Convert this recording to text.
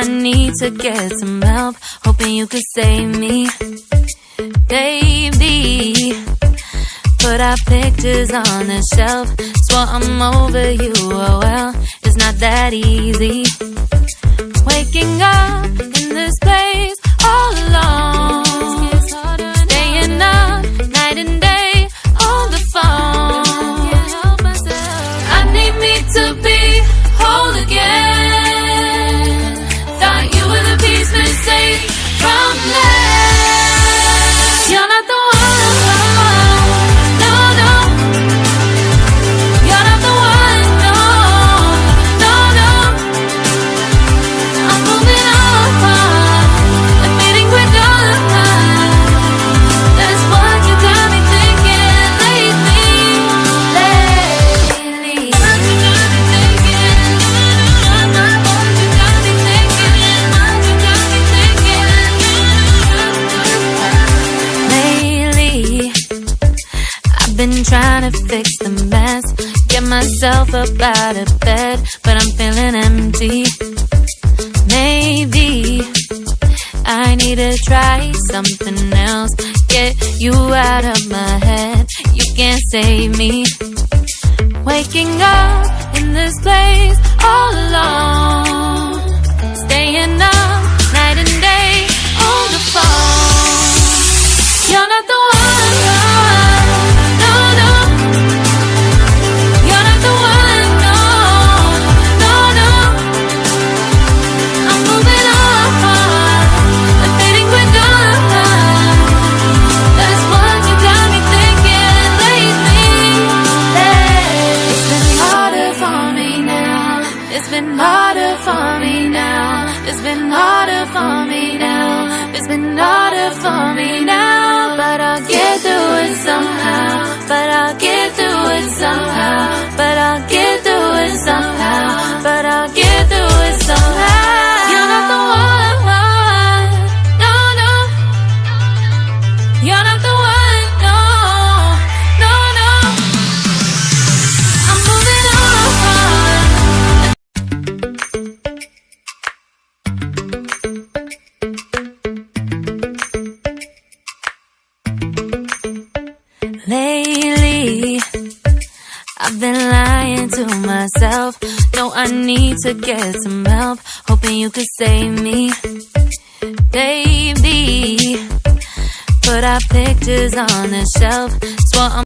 need to get some help, hoping you could save me. Baby, put our pictures on the shelf, swore I'm over you, oh well, it's not that easy. Waking up in this place all alone, staying up night and day on the phone. I need me to be whole again. Thought you were the piece missing from last. You're not the one, no, no. You're not the one, no, no, no. I'm moving on, admitting we're done. That's what you got me thinking lately. What you got me thinking. What you got me thinking. What you got me thinking. Lately, I've been trying to fix the mess, get myself up out of bed, but I'm feeling empty. Maybe I need to try something else, get you out of my head, you can't save me. Waking up in this place all alone, staying up night and day on the phone. You're not the one, no, no. You're not the one, no, no, no. I'm moving on, admitting we're done. That's what you got me thinking lately. It's been harder for me now. It's been harder for me now. It's been harder for me now. It's been harder for me now. But I'll get through it somehow. But I'll get through it somehow. But I'll get through it somehow. But I'll get through it somehow. You're not the one, no, no. You're not the one, no, no, no. I'm moving on. Lately, I've been lying to myself. No, I need to get some help, hoping you could save me. Baby, put our pictures on the shelf, swore I'm